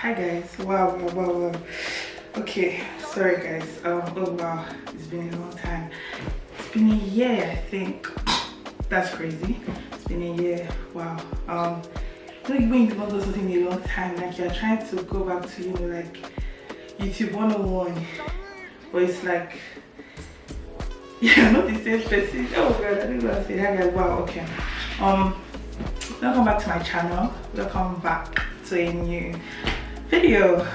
Hi guys. Wow. Okay, sorry guys. Oh wow, it's been a long time. It's been a year, I think. That's crazy. It's been a year. Wow. When you don't do something in a long time, like you're trying to go back to like YouTube 101, but it's like you're not the same person. Oh god, I didn't want to say hi guys. Wow. Okay. Welcome back to my channel. Welcome back to a new video.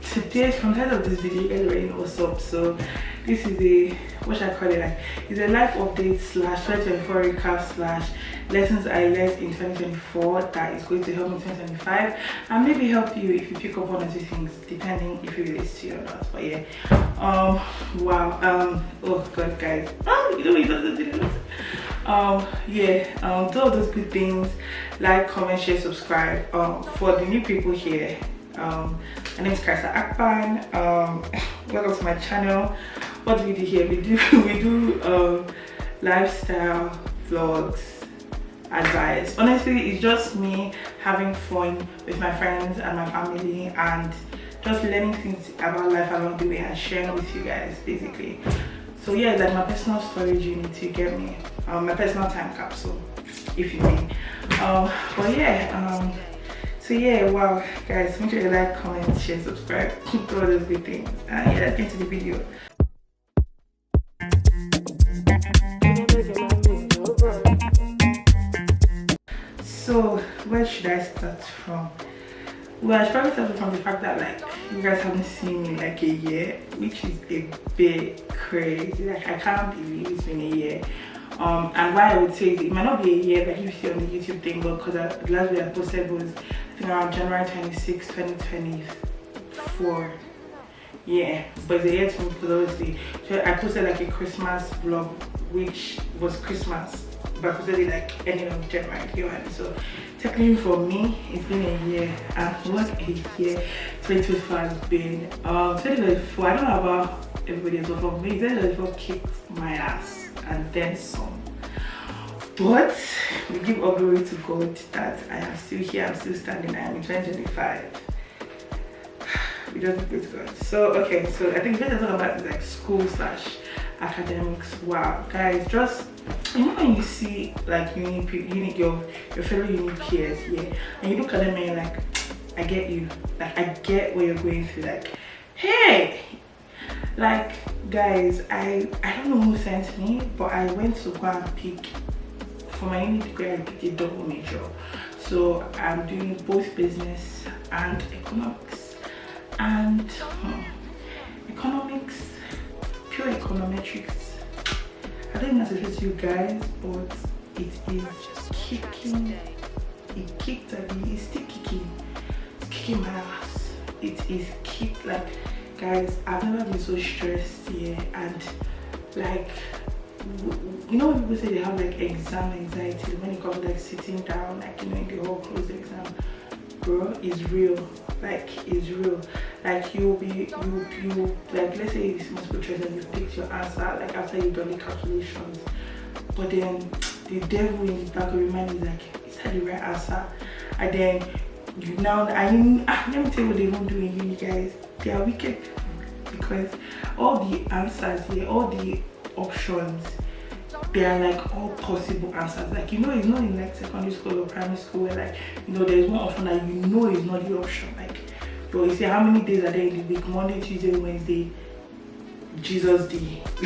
Today, from the title of this video, you guys already know what's up. So this is a, what should I call it, like it's a life update slash 2024 recap slash lessons I learned in 2024 that is going to help me in 2025 and maybe help you if you pick up one or two things depending if it relates to you or not. But yeah, wow, oh god guys, do all those good things, like, comment, share, subscribe. For the new people here, my name is Karissa Akpan. Welcome to my channel. What do we do here? We do lifestyle vlogs, advice. Honestly, it's just me having fun with my friends and my family and just learning things about life along the way and sharing with you guys basically. So yeah, it's like my personal storage unit, to get me, my personal time capsule, if you mean. But yeah, so yeah, wow guys, make sure you like, comment, share, subscribe, do all those good things. Yeah, let's get to the video. So where should I start from? Well, I should probably start from the fact that like you guys haven't seen me in like a year, which is a bit crazy. Like I can't believe it's been a year. And why I would say it might not be a year like you see on the YouTube thing, but because the last video I posted was I think around January 26, 2024. Yeah, but it's a year to me because obviously so I posted like a Christmas vlog, which was Christmas, but I posted it like ending of January. So technically for me, it's been a year. And what a year 2024 has been. 2024, I don't know about everybody else, but for me, 2024 kicked my ass and then some. But we give all glory to God that I am still here, I'm still standing, I am in 2025. We just pray to God. So okay, so I think we're talking about like school slash academics. Wow guys, just when you see like your fellow uni peers, yeah, and you look at them and you're like, I get you, like I get what you're going through, like hey, like guys, I don't know who sent me, but I went to go and pick for my uni degree. I picked a double major, so I'm doing both business and economics. And economics, pure econometrics, I don't know how to say to you guys, but it is kicking, it kicked at me, it's still kicking, it's kicking my ass. It is kicked, like guys, I've never been so stressed here. And like, you know when people say they have like exam anxiety when it comes to like sitting down, like in the whole closed exam, bro, is real. Like it's real. Like you like, let's say it's multiple choice and you picked your answer like after you've done the calculations, but then the devil in the back of your mind is like, is that the right answer? And then you now, let me tell you what they don't do in uni, guys. They are wicked because all the answers here, all the options, they are like all possible answers. Like it's not in like secondary school or primary school where like there's one option that is not the option. Like you say how many days are there in the week? Monday, Tuesday, Wednesday, Jesus Day. I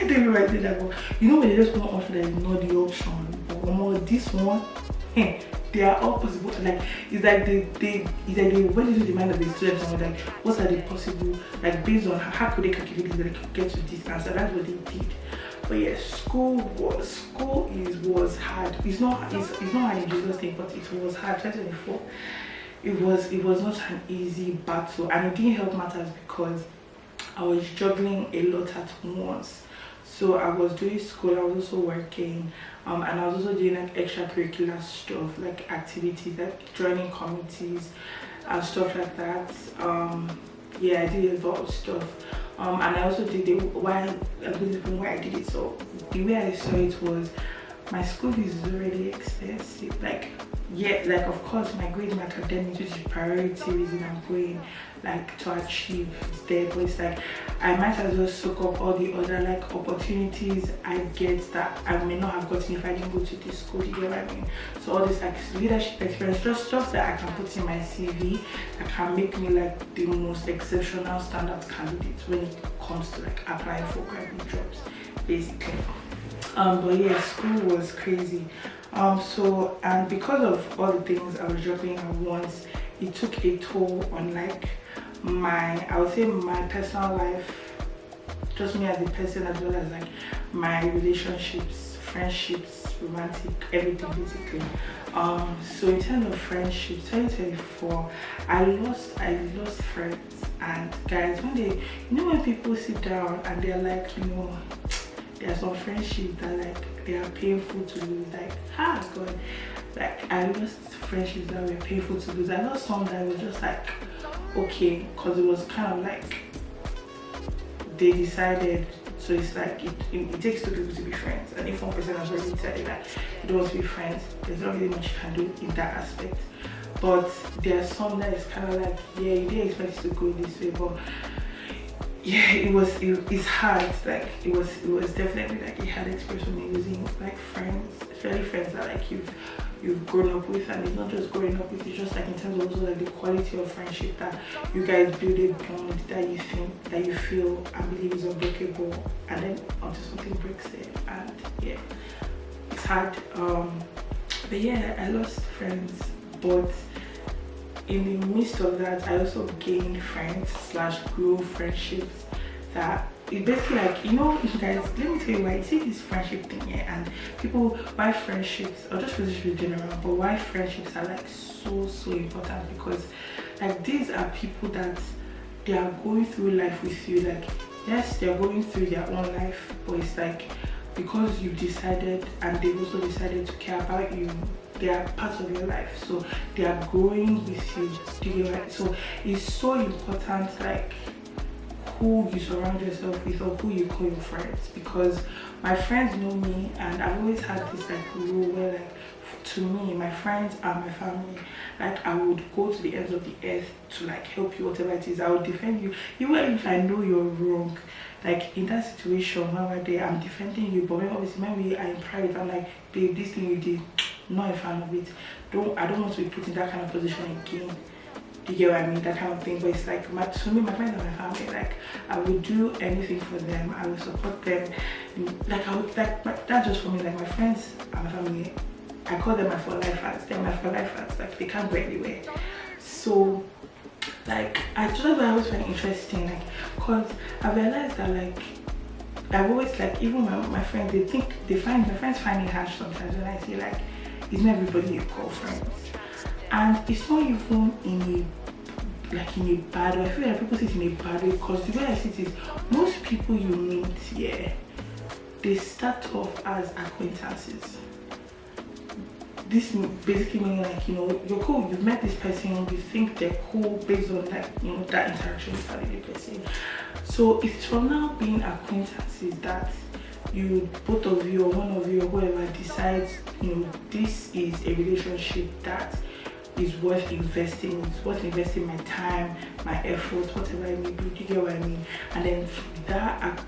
don't even write that, but when there's just one option that is not the option, but more this one, they are all possible. Like it's like they went into the mind of the students and were like, what are the possible, like based on how could they calculate this, that they could get to this answer. That's what they did. But yeah, school was hard. It's not hard in Jesus thing, but it was hard. 2024, it was not an easy battle, and it didn't help matters because I was juggling a lot at once. So I was doing school, I was also working, and I was also doing like extracurricular stuff, like activities, like joining committees and stuff like that. Yeah, I did a lot of stuff. And I also did why I did it. So the way I saw it was my school fees is already expensive. Like, yeah, like of course my grades and academics, which is priority reason I'm going like to achieve is there, but it's like I might as well soak up all the other like opportunities I get that I may not have gotten if I didn't go to this school. You get what I mean? So all this like leadership experience, just stuff that I can put in my CV that can make me like the most exceptional standout candidate when it comes to like applying for graduate jobs, basically. But yeah, school was crazy. So, and because of all the things I was juggling at once, it took a toll on like I would say my personal life, just me as a person, as well as like my relationships, friendships, romantic, everything basically. So in terms of friendships, 2024, I lost friends. And guys, when they, when people sit down and they're like, there are some friendships that like they are painful to lose. Like, God, like I lost friendships that were painful to lose. I lost some that was just like okay, because it was kind of like they decided. So it's like it takes two people to be friends, and if one person has already decided that they don't want to be friends, there's not really much you can do in that aspect. But there are some that is kind of like, yeah, you didn't expect it to go this way, but yeah, it's hard. Like it was definitely like a hard experience for me losing like friends, especially friends that like you've grown up with. And it's not just growing up with, it's just like in terms of also like the quality of friendship that you guys build a bond that you feel and believe is unbreakable, and then until something breaks it. And yeah, it's hard. But yeah, I lost friends, but in the midst of that, I also gained friends / grew friendships that it basically like, guys, let me tell you why. You see this friendship thing here, and people, why friendships, or just relationships in general, but why friendships are like so important, because like these are people that they are going through life with you. Like, yes, they're going through their own life, but it's like because you decided and they've also decided to care about you, they are part of your life, so they are growing with you. Do you get right? So it's so important like who you surround yourself with or who you call your friends, because my friends know me, and I've always had this like rule where like to me, my friends are my family. Like I would go to the ends of the earth to like help you, whatever it is. I would defend you even if I know you're wrong. Like in that situation, when we're there, I'm defending you, but obviously when we are in private, I'm like, babe, this thing you did, not a fan of it. I don't want to be put in that kind of position again. Do you get what I mean? That kind of thing. But it's like to me, my friends are my family. Like I would do anything for them. I would support them. Like I would like that's just for me. Like my friends are my family. I call them my for life fans. They're my for life fans. Like they can't go anywhere. So like I always find it interesting, like because I realized that like I've always like, even my friends, my friends find it harsh sometimes when I say like it's not everybody you call friends. And it's not even in a bad way. I feel like people see it in a bad way, because the way I see it is most people you meet, yeah, they start off as acquaintances. This basically meaning like, you're cool, you've met this person, you think they're cool based on like, that interaction you've had with the person. So it's from now being acquaintances that both of you or one of you or whoever decides, this is a relationship that is worth investing. It's worth investing my time, my effort, whatever I may do. Do you get what I mean? And then that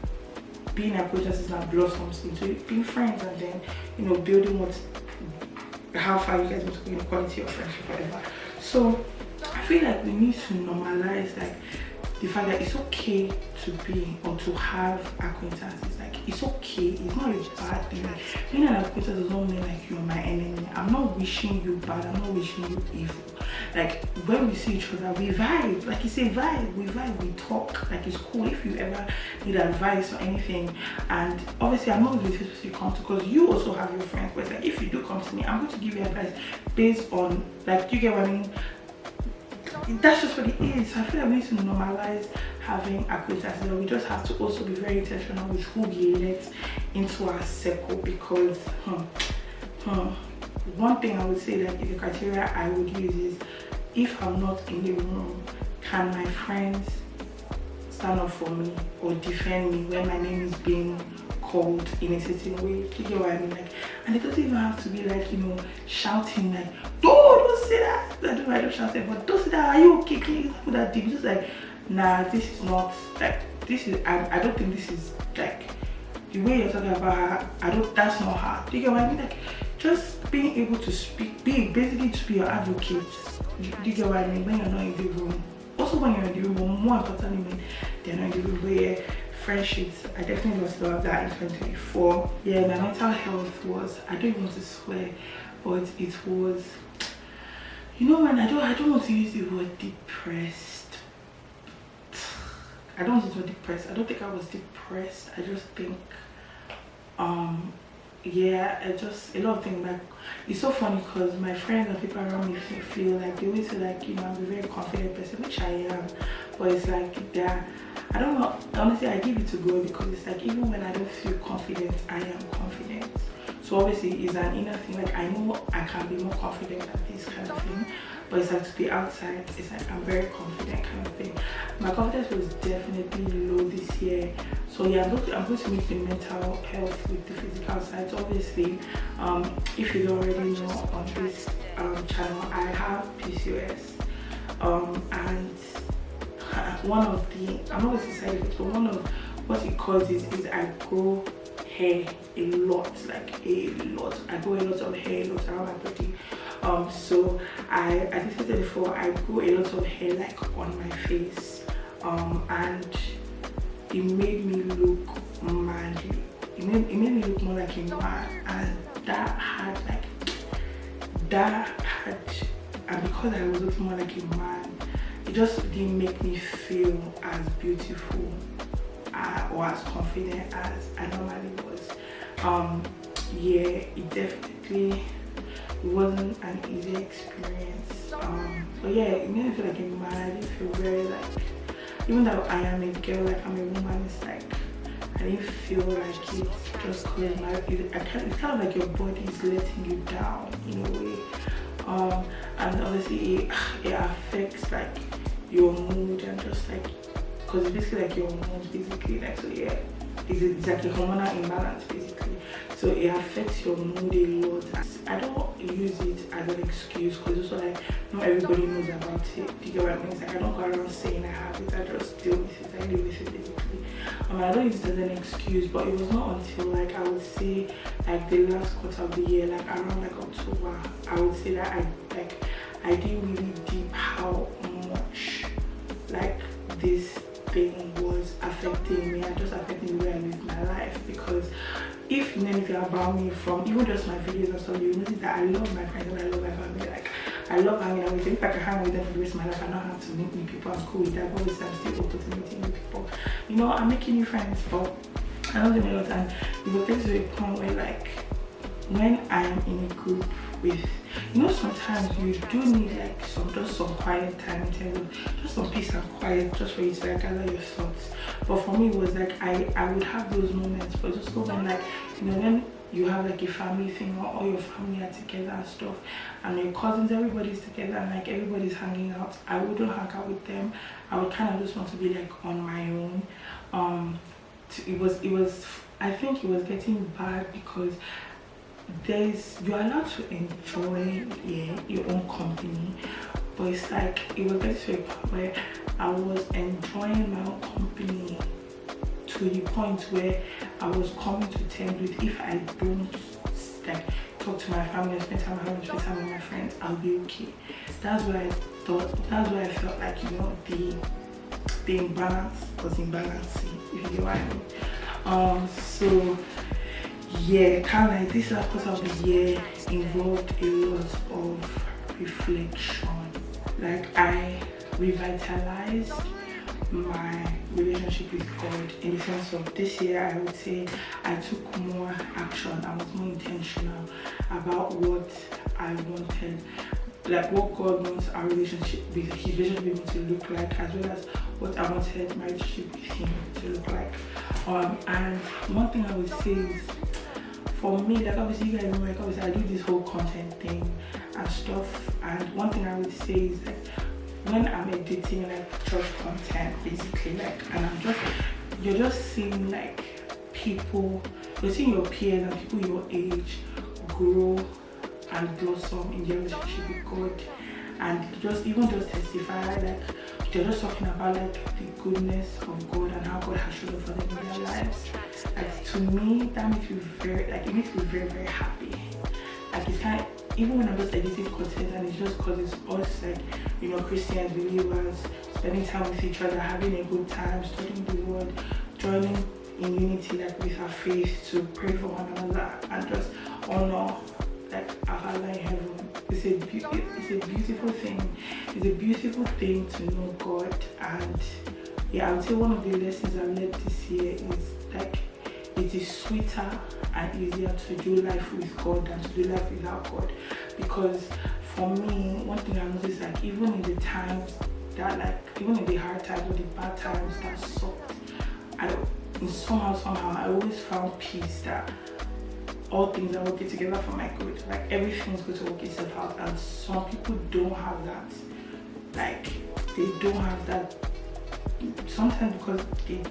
being acquaintances now blossoms into being friends, and then building how far you guys want to go in quality of friendship, whatever. So I feel like we need to normalize like the fact that it's okay to be or to have acquaintances. Like it's okay, it's not a bad thing. Like being an acquaintance does not mean like you're my enemy. I'm not wishing you bad, I'm not wishing you evil. Like when we see each other, we vibe. Like it's a vibe, we talk. Like it's cool. If you ever need advice or anything, and obviously I'm not going to be come to, because you also have your friends, but it's like if you do come to me, I'm going to give you advice based on like, you get what I mean? That's just what it is. So I feel like we need to normalize having acquaintances. We just have to also be very intentional with who we let into our circle, because one thing I would say that the criteria I would use is, if I'm not in the room, can my friends stand up for me or defend me when my name is being called in a certain way. You get what I mean? Like, and it doesn't even have to be like, you know, shouting like, don't say that. I don't shout it, but don't say that. Are you okay? Can you put that deep? It's just like, nah, this is not like, this is, I don't think this is like the way you're talking about her. That's not her. Do you get what I mean? Like, just being able to speak, basically to be your advocate. Do you get what I mean? When you're not in the room. Also when you're in the room, or more importantly when they're not in the room. But yeah, friendships, I definitely lost a lot of that in 2024. Yeah, my mental health was, I don't even want to swear, but it was, you know, when I don't want to use the word depressed. I don't want to use the word depressed. I don't think I was depressed. I just think yeah, a lot of things. Like, it's so funny because my friends and people around me feel like, they always say like, you know, I'm a very confident person, which I am, but it's like that, I don't know, honestly I give it to God, because it's like, even when I don't feel confident, I am confident. So obviously it's an inner thing, like I know I can be more confident at this kind of thing, but it's like to be outside, it's like I'm very confident kind of thing. My confidence was definitely low this year. So yeah, I'm going to mix the mental health with the physical side. So obviously, if you don't already know, on this channel, I have PCOS. And one of the, I'm not going to say side effects, but one of what it causes is I grow hair a lot, like a lot. I grow a lot of hair, a lot around my body. So I said before, I grow a lot of hair like on my face, and it made me look manly. It made me look more like a man, and and because I was looking more like a man, it just didn't make me feel as beautiful or as confident as I normally was. Yeah, it definitely, it wasn't an easy experience. But yeah, it made me feel like a man. I didn't feel very like, even though I am a girl, like I'm a woman, it's like I didn't feel like it just because it's kind of like your body is letting you down in a way. And obviously it affects like your mood, and just like, because it's basically like your hormones basically, like, so yeah, it's like a hormonal imbalance basically. So it affects your mood a lot. I don't use it as an excuse, because also like not everybody knows about it. Do you get what I mean? It's like I don't go around saying I have it, I just deal with it, I live with it basically. I don't use it as an excuse, but it was not until like I would say like the last quarter of the year, like around like October, I would say that I didn't really deep how much like this thing was affecting me, and just affecting the way I live my life. Because if you know anything about me from even just my videos and stuff, you notice that I love my friends and I love my family. Like I love hanging out with them. If I can hang with them for the rest of my life, I don't have to meet new people. I'm cool with that. But obviously I'm still open to meeting new people. You know, I'm making new friends, but I don't think a lot of time it will get to a point where like when I am in a group with, you know, sometimes you do need like some quiet time in terms of just some peace and quiet, just for you to like gather your thoughts. But for me it was like I would have those moments, but just when like, you know, when you have like a family thing, or all your family are together and stuff, and your cousins, everybody's together and like everybody's hanging out, I wouldn't hang out with them. I would kind of just want to be like on my own. It was I think it was getting bad, because you're allowed to enjoy your own company, but it's like it was getting to a point where I was enjoying my own company to the point where I was coming to terms with, if I don't like talk to my family, spend time with my friends, I'll be okay. That's what I thought. That's why I felt like, you know, the imbalance was imbalancing, if you get what I mean. So yeah, kind of like this last quarter of the year involved a lot of reflection. Like I revitalized my relationship with God, in the sense of this year I would say I took more action. I was more intentional about what I wanted, like what God wants our relationship with his relationship with me to look like, as well as what I wanted my relationship with him to look like. And one thing I would say is, for me, like obviously you guys know, like obviously I do this whole content thing and stuff, and one thing I would say is like when I'm editing like church content basically, like, and you're just seeing like people, you're seeing your peers and people your age grow and blossom in their relationship with God, and just testify, like they're just talking about like the goodness of God and how God has shown up for them in their lives. Like to me, that makes me very, like it makes me very, very happy. Like it's kind of, even when I'm just editing content, and it's just because it's us, like, you know, Christians, believers, spending time with each other, having a good time, studying the word, joining in unity, like with our faith, to pray for one another and just honor like our Father in heaven. It's a beautiful thing. It's a beautiful thing to know God. And yeah, I would say one of the lessons I've learned this year is like it is sweeter and easier to do life with God than to do life without God. Because for me, one thing I noticed, like even in the times that, like even in the hard times or the bad times that sucked, somehow I always found peace, that all things are working together for my good. Like everything's going to work itself out. And some people don't have that. Like they don't have that. Sometimes because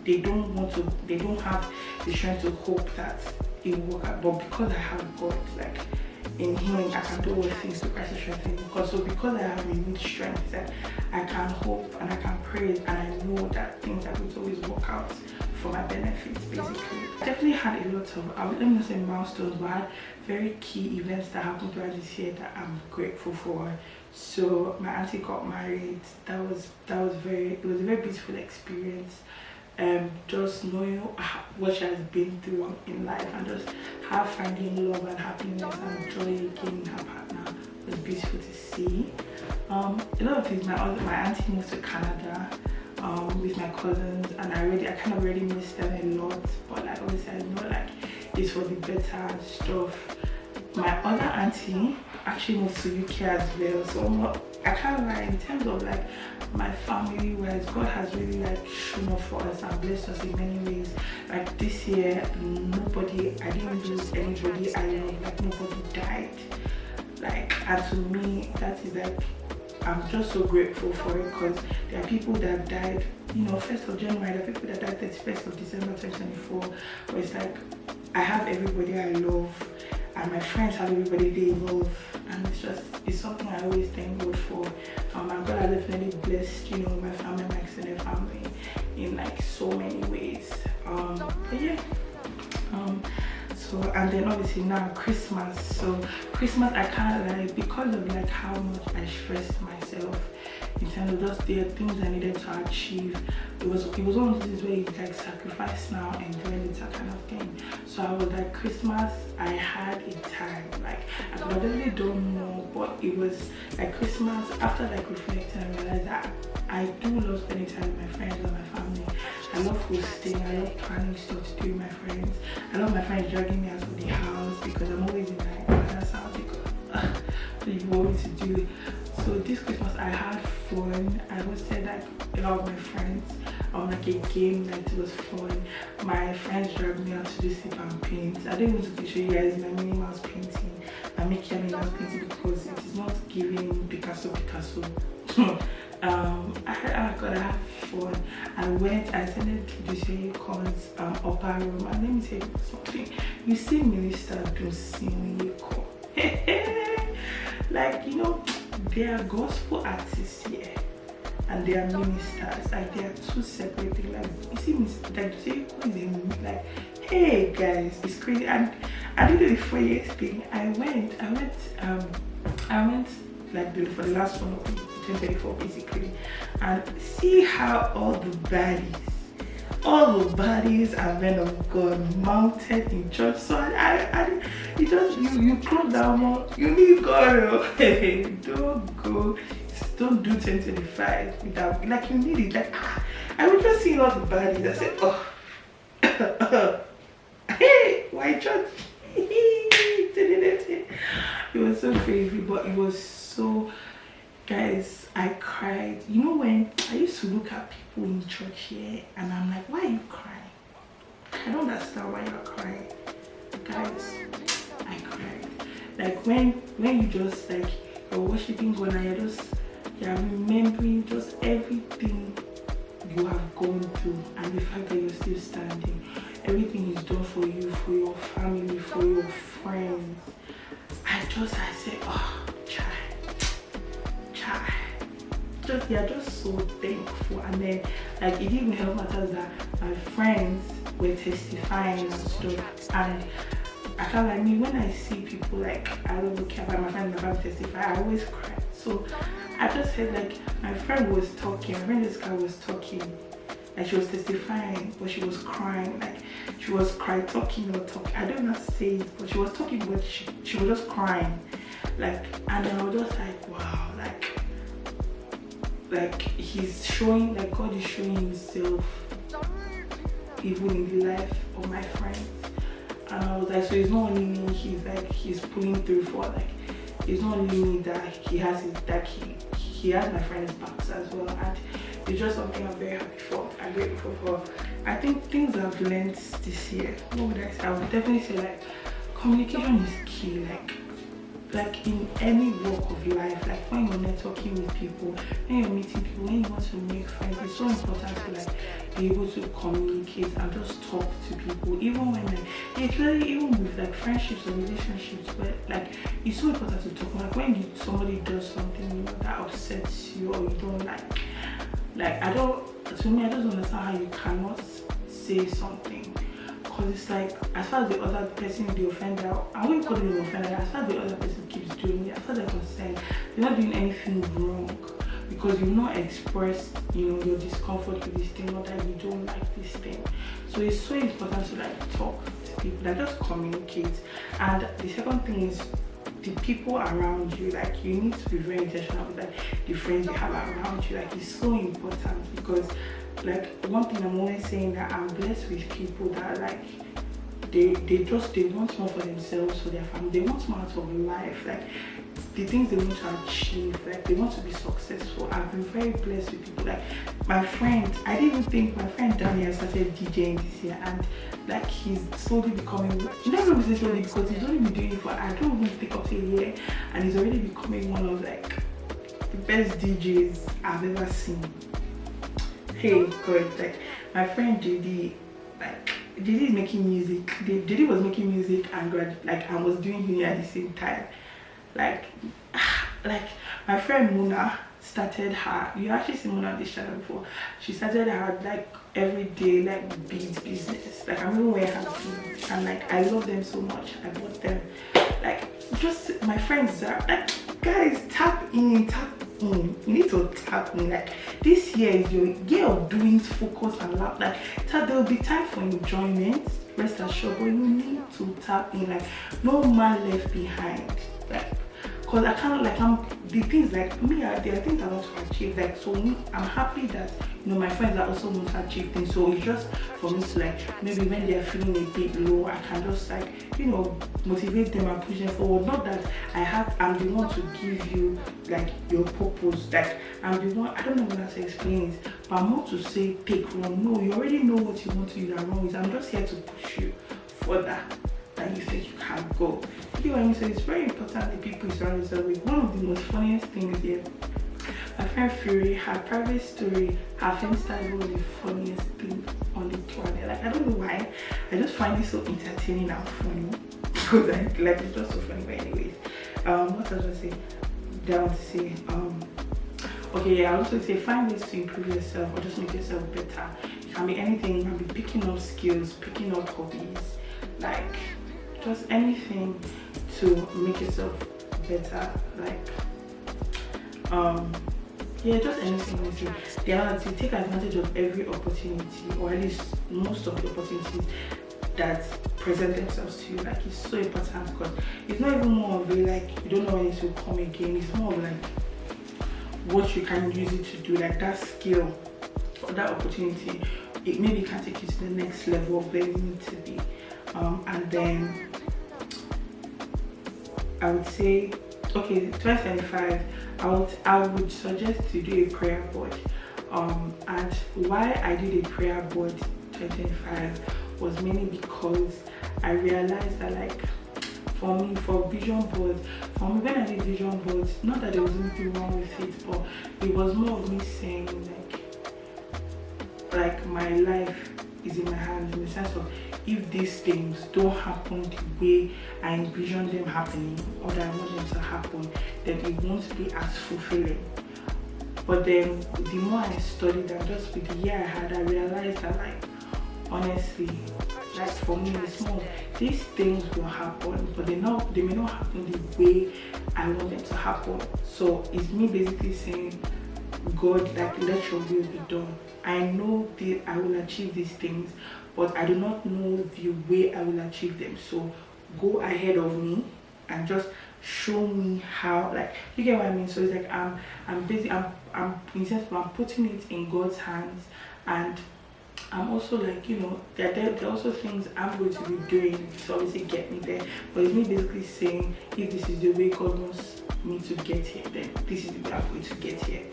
they don't have the strength to hope that it will work out. But because I have God, like in Him, I can do all things to Christ strengthen me. Because I have renewed strength, that I can hope and I can pray, and I know that things are going to always work out for my benefits, basically. I definitely had a lot of, let me not say milestones, but I had very key events that happened throughout this year that I'm grateful for. So my auntie got married. It was a very beautiful experience. Just knowing what she has been through in life, and just her finding love and happiness and joy again in her partner was beautiful to see. A lot of things, my auntie moved to Canada with my cousins, and I kind of already missed them a lot, but like obviously I know like it's for the better stuff. My other auntie actually moved to UK as well, so I can't lie, in terms of like my family wise, God has really like shown up for us and blessed us in many ways. Like this year, I didn't lose anybody I love, like nobody died. Like, and to me that is like, I'm just so grateful for it, because there are people that died, you know, 1st of January, there are people that died 31st of December 2024, but it's like I have everybody I love, and my friends have everybody they love, and it's something I always thank God for. And God has definitely blessed, you know, my family, my extended family in like so many ways. But yeah, so, and then obviously now Christmas. So Christmas, I can't lie, because of like how much I stressed myself in terms of just the things I needed to achieve. It was one of those where you like sacrifice now, enjoy later kind of thing. So I was like, Christmas, I had a time. Like I probably don't know, but it was like Christmas, after like reflecting, I realized that I do love spending time with my friends and my family. I love hosting, I love planning stuff to do with my friends. I love my friends dragging me out of the house, because I'm always in my father's house, because you want me to do it. So this Christmas I had fun. I hosted like a lot of my friends on like a game night. It was fun. My friends dragged me out to do sip and paint. I didn't want to show you guys my Minnie Mouse painting, my Mickey and Minnie Mouse painting, because it is not giving Picasso. I had fun. I attended Jose Khan's upper room, and let me tell you something. You see ministers don't see me come. Like, you know, they are gospel artists here and they are ministers. Like they are two separate things. Like you see, like Jose Khan is like, hey guys, it's crazy. And I did the 4 years thing. I went like for the last one of 2024 basically, and see how all the bodies and men of God mounted in church. So you close down more. You need God. Don't do 2025 without, like, you need it. Like I was just seeing all the bodies. I said, oh, hey, why church? It was so crazy, but it was so, guys, I cried. You know, when I used to look at people in church here and I'm like, why are you crying? I don't understand why you're crying. Guys, I cried. Like when you just like, you're worshiping God and you're remembering just everything you have gone through, and the fact that you're still standing, everything is done thankful. And then like it didn't even help matters that my friends were testifying and stuff. And I can't like me when I see people like I don't care about my friends about testify, I always cry. So I just said like my friend was talking, my friend this guy was talking, like she was testifying, but she was crying, like she was talking or talking. I don't know how to say it, but she was talking, but she was just crying, like. And then I was just like, wow, like he's showing, like God is showing himself even in the life of my friends. And I was like, so it's not only me he's pulling through for, like it's not only me that he has it, that he has my friends' backs as well. And it's just something I'm very happy for. I'm grateful for. I think things I've learned this year, what would I say? I would definitely say like communication is key. Like in any walk of life, like when you're networking with people, when you're meeting people, when you want to make friends, it's so important to like be able to communicate and just talk to people. Even when like it's really, even with like friendships or relationships, but like it's so important to talk. Like when somebody does something, you know, that upsets you or you don't like I don't understand how you cannot say something. Because it's like, as far as the other person, the offender, I wouldn't call it an offender, as far as the other person keeps doing it, as far as they're concerned, they're not doing anything wrong. Because you've not expressed, you know, your discomfort with this thing, or that you don't like this thing. So it's so important to like talk to people, like just communicate. And the second thing is the people around you. Like you need to be very intentional with like the friends you have around you. Like it's so important, because like one thing I'm always saying, that I'm blessed with people that like they want more for themselves, for their family, they want more out of life, like the things they want to achieve, like they want to be successful. I've been very blessed with people like my friend. I didn't even think my friend Daniel started DJing this year, and like he's slowly becoming, you never really say slowly, because he's only been doing it for, I don't even think, up to a year, and he's already becoming one of like the best DJs I've ever seen. Hey God, like my friend Didi, like Didi is making music. Didi was making music and I was doing uni at the same time. Like my friend Muna started her, you actually seen Muna on this channel before. She started her like everyday like beads business. Like I'm even wearing her beads, and like I love them so much. I bought them. Like just my friends are like, guys, tap in. You need to tap in. Like this year is your year of doing focus and love. Like there will be time for enjoyment, rest assured, but you need to tap in. Like no man left behind. Like because I can't, like the things like me, there are things I want to achieve. Like so me, I'm happy that, you know, my friends are also want to achieve things. So it's just for me to like, maybe when they're feeling a bit low, I can just like, you know, motivate them and push them forward. Not that I'm the one to give you like your purpose. Like I'm the one, I don't know how to explain it, but I'm not to say take wrong. No, you already know what you want to do that wrong with. I'm just here to push you further than you think you can go. You know what I mean? So it's very important the people you surround yourself with. One of the most funniest things here, my friend Fury, her private story, her Finsta was the funniest thing on the planet. Like I don't know why, I just find it so entertaining and funny, because like it's just so funny. But anyways, what else was I say? Down to say, okay, yeah, I was going to say find ways to improve yourself or just make yourself better. It can be anything. You can be picking up skills, picking up hobbies, like just anything to make yourself better. Like yeah, just anything. The other thing, take advantage of every opportunity, or at least most of the opportunities that present themselves to you. Like it's so important, because it's not even more of a like you don't know when it will come again. It's more of like what you can use it to do, like that skill or that opportunity. It maybe can take you to the next level of where you need to be. And then I would say, okay, 2025, I would suggest to do a prayer board. And why I did a prayer board 2025 was mainly because I realized that like for me, for vision boards, when I did vision boards, not that there was anything wrong with it, but it was more of me saying like my life is in my hands, in the sense of if these things don't happen the way I envision them happening, or that I want them to happen, then it won't be as fulfilling. But then the more I studied and just with the year I had, I realized that, like, honestly, like for me, it's more these things will happen, but they may not happen the way I want them to happen. So it's me basically saying, God, like, let your will be done. I know that I will achieve these things, but I do not know the way I will achieve them. So go ahead of me and just show me how, like, you get what I mean? So it's like I'm putting it in God's hands, and I'm also like, you know, there are also things I'm going to be doing to obviously get me there. But it's me basically saying, if this is the way God wants me to get here, then this is the way I'm going to get here.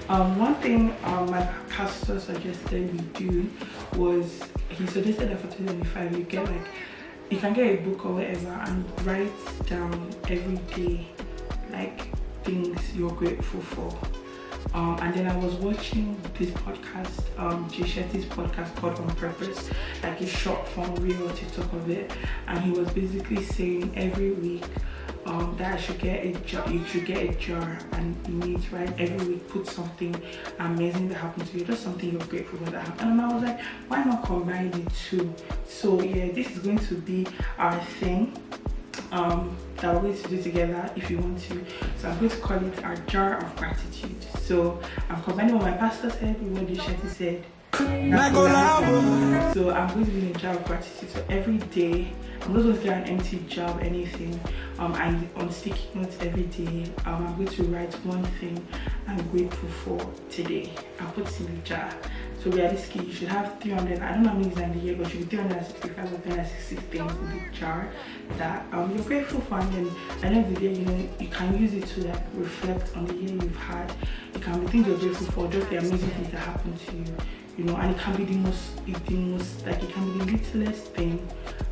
One thing my pastor suggested we do was, he suggested that for 2025 you get, like, you can get a book or whatever and write down every day, like, things you're grateful for. And then I was watching this podcast, Jay Shetty's podcast called On Purpose, like a short form reel or TikTok of it, and he was basically saying every week that I should get a jar. You should get a jar, and you need to write every week, put something amazing that happened to you, just something you're grateful for that happened. And I was like, why not combine the two? So yeah, this is going to be our thing that we're going to do together if you want to. So I'm going to call it our jar of gratitude. So I'm combining what my pastor said with what Shetty said. So I'm going to be in a jar of gratitude. So every day, I'm not going to get an empty jar of anything. And on sticky notes every day, I'm going to write one thing I'm grateful for today. I'll put it in the jar. So realistically, you should have 300. I don't know how many is in the year, but you should be 365 or 366 things in the jar that you're grateful for. And then at the end of the day, you know, you can use it to, like, reflect on the year you've had. It can be things you're grateful for, just the amazing things that happened to you. You know, and it can be the most, like, it can be the littlest thing,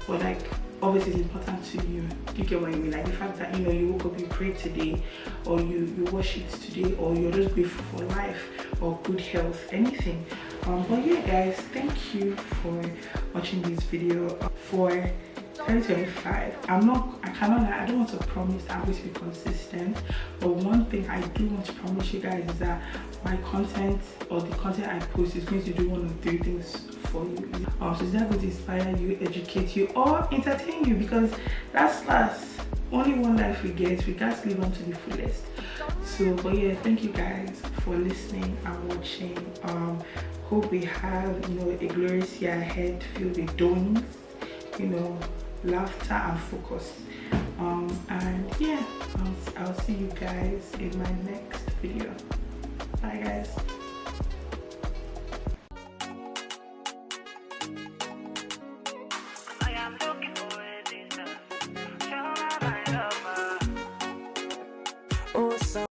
but, like, obviously it's important to you. You get what I mean? Like the fact that, you know, you woke up, you prayed today, or you worshipped today, or you're just grateful for life or good health, anything. But yeah, guys, thank you for watching this video for 2025. I don't want to promise that I'm going to be consistent, but one thing I do want to promise you guys is that my content, or the content I post, is going to do one of 3 things for you. So it's not going to inspire you, educate you, or entertain you, because that's only one life we get. We got to live on to the fullest. So, but yeah, thank you guys for listening and watching. Hope we have, you know, a glorious year ahead filled with doings, you know, laughter and focus. And yeah, I'll see you guys in my next video. Bye guys.